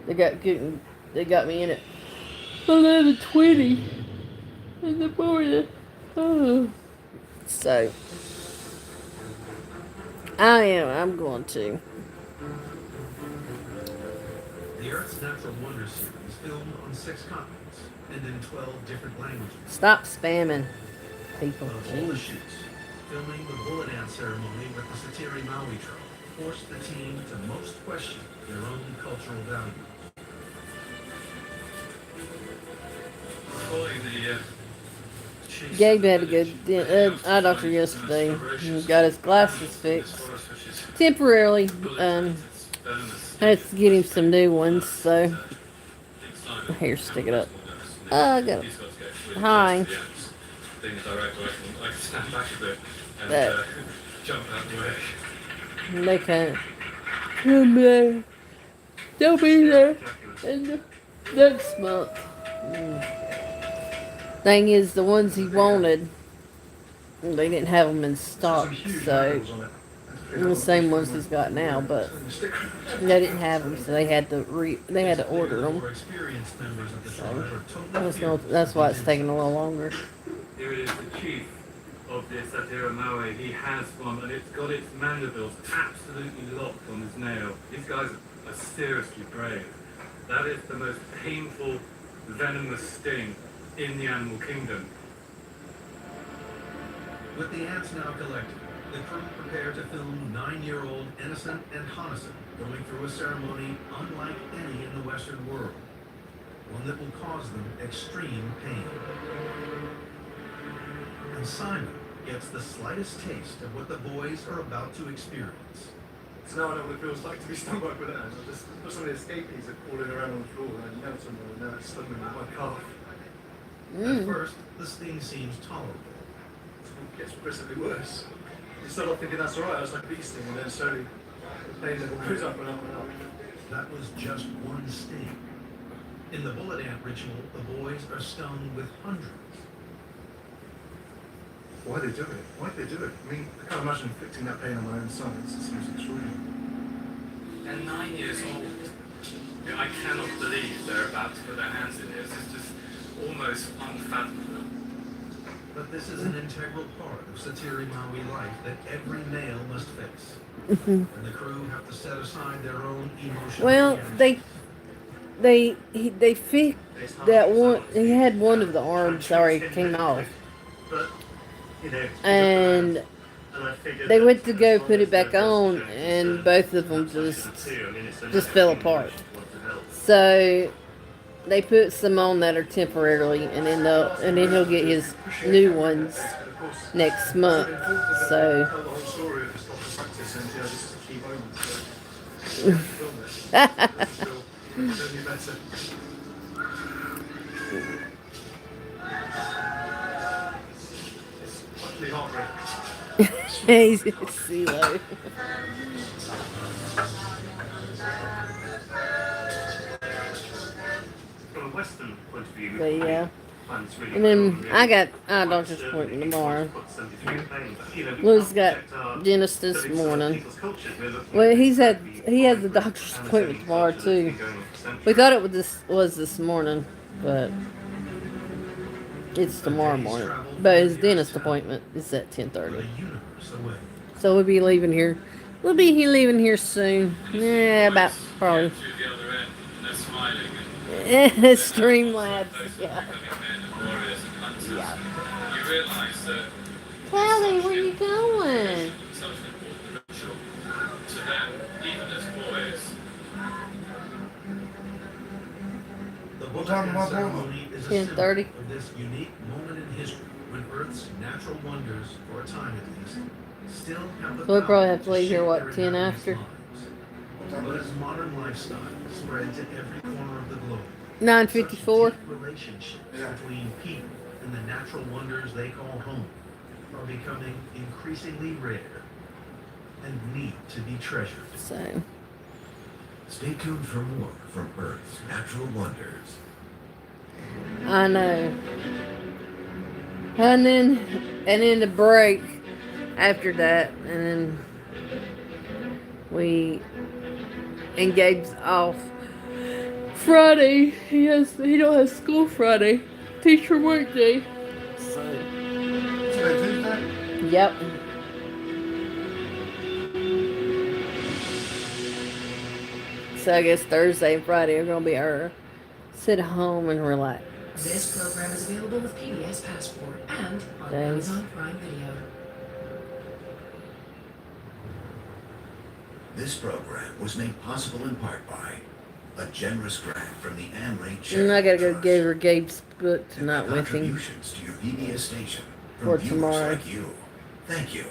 they got me in at 11:20 in the morning. Oh. So I'm going to. The Earth's Natural Wonders series filmed on 6 continents and in 12 different languages. Stop spamming people. Of all the Jeez. shoots, filming the bullet ant ceremony with the Satiri Maui trope forced the team to most question their own cultural value. Gabe had to go to eye doctor yesterday. He got his glasses fixed temporarily. Had to get him some new ones. So here, stick it up. I got it. Hi. That. They can't. Come back. They'll be there in the next month. Thing is, the ones he wanted, they didn't have them in stock, so the same ones he's got now, but they didn't have them, so they had to order them. So that's why it's taking a little longer. Here it is, the chief of this Satira Maui. He has one, and it's got its mandibles absolutely locked on his nail. These guys are seriously brave. That is the most painful, venomous sting in the animal kingdom. With the ants now collected, The crew prepared to film 9-year-old Innocent and Honnison going through a ceremony unlike any in the Western world, one that will cause them extreme pain. And Simon gets the slightest taste of what the boys are about to experience. So now I know what it feels like to be stung by bananas. I just put some of the escapees are falling around on the floor and now somewhere and now it's stung me with my calf. At first, the sting seems tolerable. It gets progressively worse. You start off thinking that's alright, it's like a bee sting, and then slowly the pain level goes up and up and up. That was just one sting. In the bullet ant ritual, the boys are stung with hundreds. Why they do it? Why do they do it? I mean, I can't imagine inflicting that pain on my own son. It seems extraordinary. They're 9 years old. I cannot believe they're about to put their hands in this. It's just almost unfathomable. But this is an integral part of Satiri Maui life that every male must face. Mhm. And the crew have to set aside their own emotional Well, reactions. they fixed that one. He had one of the arms already came off, But, you know, and they went to go put it back on, and both of them just fell apart. So they put some on that are temporarily, and then he'll get his new ones next month. So. Tell the whole story of his doctor practice and this is a key moment. So, film this. It'll be better. It's utterly heartbreaking. He's CeeLo. from a Western point of view, But yeah. it's really And then cool, I really. got eye doctor's appointment tomorrow. Lou's got dentist this morning. Well, he has the doctor's appointment tomorrow too. We thought it was this morning, but it's tomorrow morning. But his dentist appointment is at 10:30. So we'll be leaving here. We'll be leaving here soon. Yeah, about probably. Streamlabs. Yeah. Yeah. You realise that Callie, where you going? to them, even as boys, The What time am I going? ceremony is a 10:30. symbol of this unique moment in history when Earth's natural wonders, for a time at least, still have the We'll power probably have to leave shape here, what, their 10 inhabitants' after? lives. But as modern lifestyle spreads to every corner of the globe, 9:54. such deep relationships between people and the natural wonders they call home are becoming increasingly rare and need to be treasured. So. Stay tuned for more from Earth's natural wonders. I know. And then the break after that, and then we engaged off Friday. He don't have school Friday. Teacher work day. So. Today Tuesday? Yep. So I guess Thursday and Friday are gonna be our sit home and relax. This program is available with PBS Passport and on Thanks. Amazon Prime Video. This program was made possible in part by a generous grant from the Anne Ray And Charity I gotta go Trust give her Gabe's book tonight with him contributions to your PBS station from for viewers tomorrow. like you. Thank you.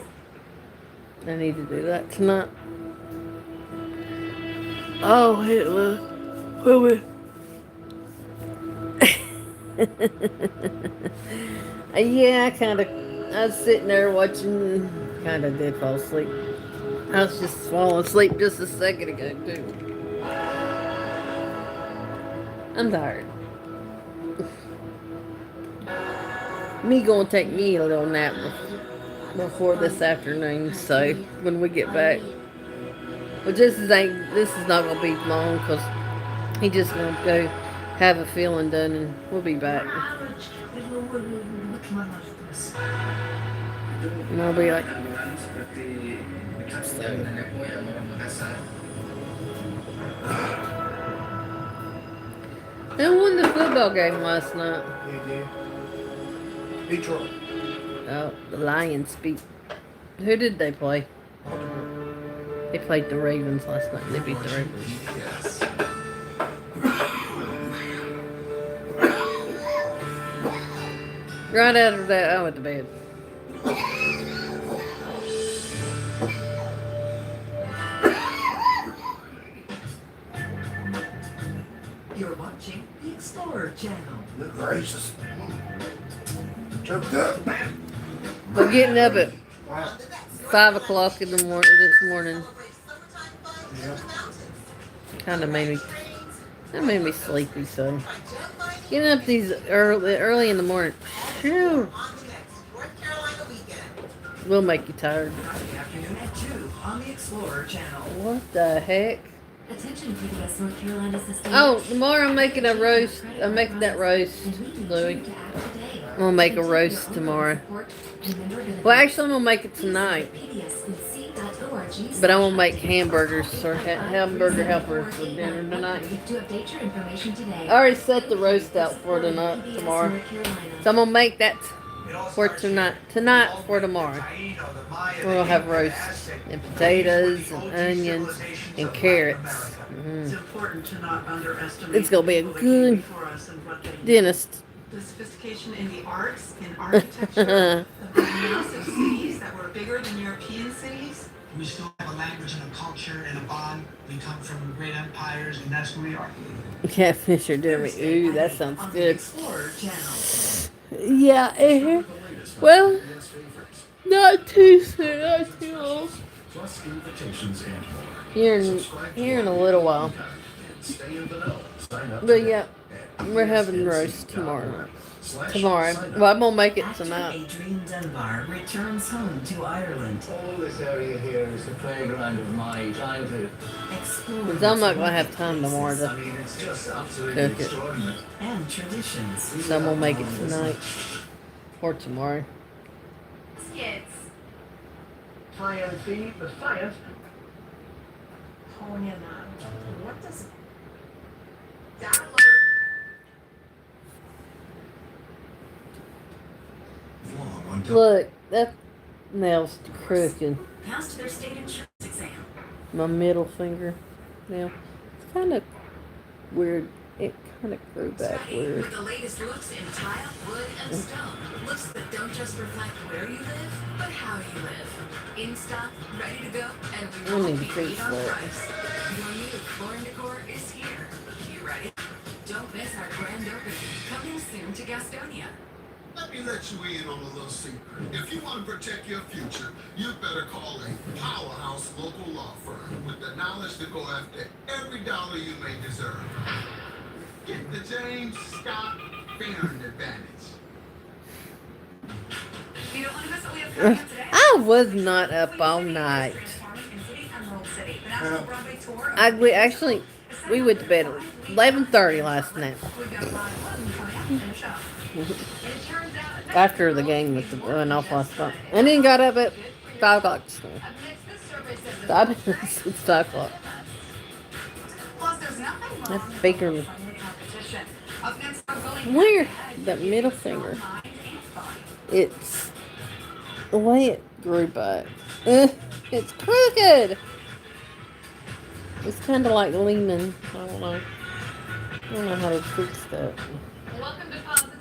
I need to do that tonight. Oh, Hitler. Wait. Yeah, I was sitting there watching, kind of did fall asleep. I was just falling asleep just a second ago, too. I'm tired. Me gonna take me a little nap before this afternoon, so when we get back. But this is not gonna be long, because he just gonna go have a feeling done, and we'll be back. And I'll be like, who won the football game last night? Detroit. Oh, the Lions beat Who did they play? They played the Ravens last night. They beat the Ravens. Right out of that, I went to bed. You're watching the Explorer Channel. Good gracious. Jumped up. But getting up at 5 o'clock in the this morning kind of made me sleepy. So getting up these early in the morning, phew, will make you tired. Friday afternoon at 2 on the Explorer Channel. What the heck? Attention PBS North Carolina System. Oh, tomorrow I'm making a roast. I'm making that roast, Louie. I'm gonna make a roast tomorrow. Well, actually, I'm gonna make it tonight. But I'm gonna make hamburgers or hamburger helpers for dinner tonight. I already set the roast out for tomorrow. So I'm gonna make that for tonight. Tonight for tomorrow. We're gonna have roast and potatoes and onions and carrots. It's important to not underestimate It's gonna be a good dentist. the sophistication in the arts, in architecture, of the massive cities that were bigger than European cities. We still have a language and a culture and a bond. We come from great empires, and that's who we are. Catfish are doing me. Ooh, that sounds good. Explorer Channel. Yeah, well, not too soon, not too long. Plus invitations and more. Here in a little while. Stay in the know. Sign up But today. yeah, we're having roast tomorrow. Well, I'm gonna make it tonight. Adrian Dunbar returns home to Ireland. All this area here is the playground of my childhood. Because I'm not gonna have time tomorrow I to mean, it's just absolutely cook it. extraordinary. And traditions. So I'm gonna make it tonight or tomorrow. Kids. Science-y, the science. Oh, yeah, what does... Look, that nail's crooked. Passed their state insurance exam. My middle finger now. It's kind of weird. It kind of grew back weird. With the latest looks in tile, wood, and stone. Looks that don't just reflect where you live, but how you live. In stock, ready to go, and we I won't need be to fix beat on that. price. Your new flooring decor is here. You ready? Don't miss our grand opening. Coming soon to Gastonia. Let me let you in on a little secret. If you want to protect your future, you better call a powerhouse local law firm with the knowledge to go after every dollar you may deserve. Get the James Scott Farron advantage. You don't want to miss what we have coming up today. I was not up all night. We went to bed at 11:30 last night. After the game went off last night. And then got up at 5 o'clock this morning. So I've been since 5 o'clock. That's bigger. Where? That middle finger. It's the way it grew back. It's crooked. It's kind of like leaning. I don't know. I don't know how to fix that. Welcome to Positively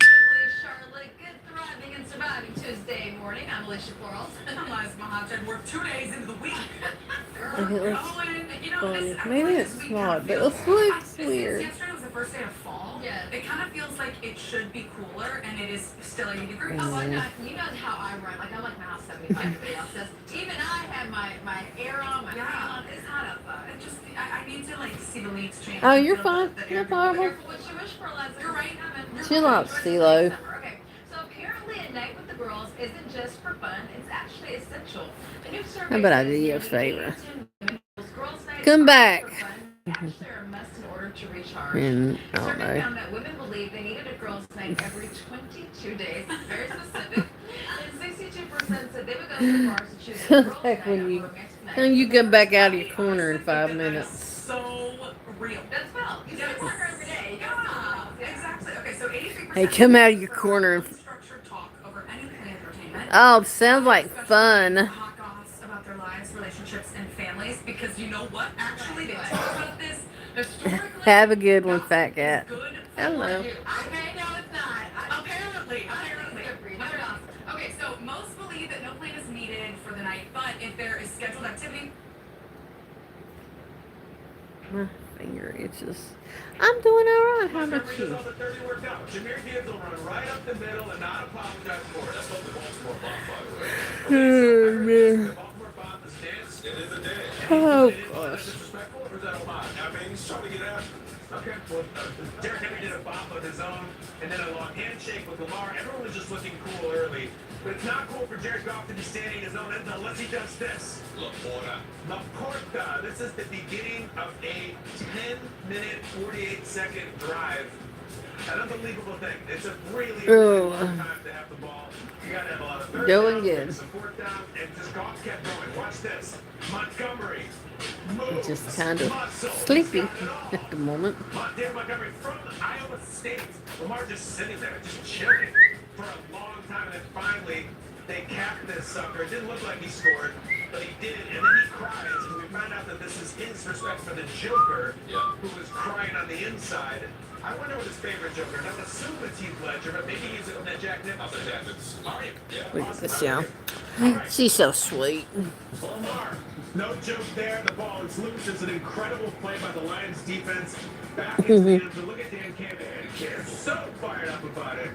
Charlotte. Good, thriving, and surviving Tuesday morning. I'm Alicia Quarles. And I'm Liza Mahajan. We're 2 days into the week. Okay, funny. Maybe it's not, but it looks weird. Yesterday was the first day of fall. Yeah. It kind of feels like it should be cooler, and it is still 80 degrees. Oh, I'm not. You know how I run. Like, I like my house 75 degrees Celsius. Even I have my air on, my fan on. It's hot outside. It just, I need to, like, see the leaves change. Oh, you're fine. You're fine. Careful what you wish for, Leslie. You're right. Chill out, CeeLo. Okay, so apparently a night with the girls isn't just for fun, it's actually essential. A new survey How about I do says you a nearly favor? 8 in girls' nights Come are back. for fun. Actually are a must in order to recharge. And I don't Survey know. found that women believe they needed a girls' night every 22 days. It's very specific. And 62% said they would go so far as to choose a girls' Heck, night when over you mixed night. when you come back out of your corner in 5 minutes. So real. That's well. You see a partner every day. You gotta see Exactly. Okay, so 83%. Hey, come out of your corner. Structured talk over anything in entertainment. Oh, sounds like fun. Hot Have a good one, fat cat. Hello. Okay, no, it's not. Apparently. Okay, so most believe that no plane is needed for the night, but if there is scheduled activity. My finger itches. I'm doing alright. How about you? Jameer Gibbs will run right up the middle and not apologize for it. That's what the Baltimore bomb, by the way. Oh, man. The Baltimore bomb is dance. It is a dance. Oh, Is that gosh. disrespectful or is that a lie? I mean, he's trying to get after. Okay, well, Derrick Henry did a bomb of his own and then a long handshake with Lamar. Everyone was just looking cool early. But it's not cool for Jared Goff to be standing in his own end unless he does this. Laporta. This is the beginning of a 10-minute, 48-second drive. An unbelievable thing. It's a really long time to have the ball. You got to have a lot of third Going down, good. some fourth down, and just Goff kept going. Watch this. Montgomery. I'm just kind of sleepy at the moment. Montgomery from Iowa State. Lamar just sitting there, just chilling for a long time, and then finally they capped this sucker. It didn't look like he scored, but he did, and then he cries, and we find out that this is his respect for the Joker, who was crying on the inside. I wonder what his favorite Joker is. I would assume it's Heath Ledger, but maybe he's a Jack Nicholson. Look at this, y'all. She's so sweet. Lamar, no joke there. The ball is loose. It's an incredible play by the Lions defense. Back in his hands. But look at Dan Campbell. Dan so fired up about it.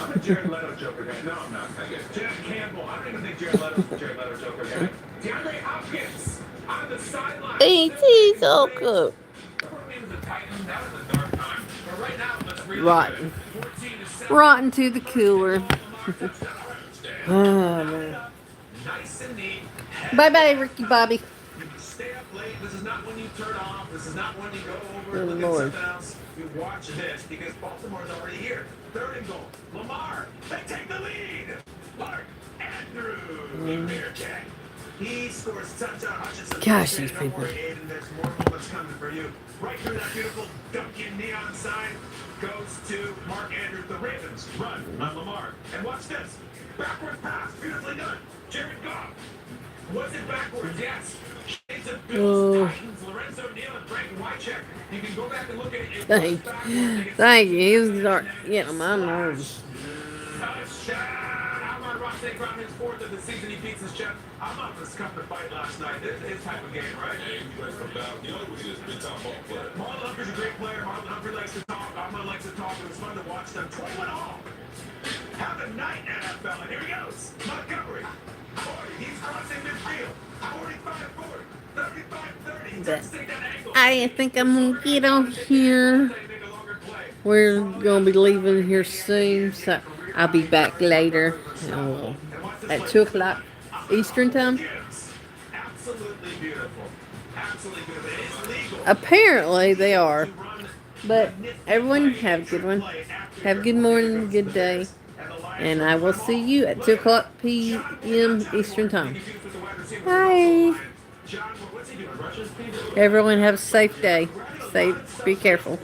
I'm a Jared Leto Joker guy. No, I'm not. Jeff Campbell. I don't even think Jared Leto's a Jared Leto Joker guy. DeAndre Hopkins on the sideline. He's so good. Rotten. Rotten to the cooler. Oh, man. Bye-bye, Ricky Bobby. Stay up late. This is not when you turn off. This is not when you go over Good and look Lord. at something else. You watch this because Baltimore's already here. Third and goal. Lamar, they take the lead. Mark Andrews, Bearcat. He scores touchdown. Hutchinson. Gosh, these Don't people. worry, Aiden. There's more moments coming for you. Right through that beautiful Duncan neon sign goes to Mark Andrews. The Ravens run on Lamar. And watch this. Backward pass. Beautifully done. Jared Goff. Was it backwards? Yes. It's a Bills, Titans, Lorenzo Neal, and Frank Wycheck. You can go back and look at it. Thank you. He's getting on my nerves. Almon Ross Saquon, his fourth of the season. He beats his chest. I'm up for scuffed the fight last night. This is his type of game, right? Yeah, you guys come down. The only way is big time ball player. Marlon Humphrey's a great player. Marlon Humphrey likes to talk. Almon likes to talk. It was fun to watch them. 21 all. Have a night, NFL. And here he goes. Montgomery. 40. He's crossing midfield. 45-40. 35-30. I think I'm gonna get on here. We're gonna be leaving here soon, so I'll be back later at 2 o'clock Eastern time. Absolutely beautiful. Absolutely beautiful. It is legal. Apparently they are, but everyone have a good one. Have a good morning, good day, and I will see you at 2 o'clock p.m. Eastern time. Bye. Everyone have a safe day. Be careful.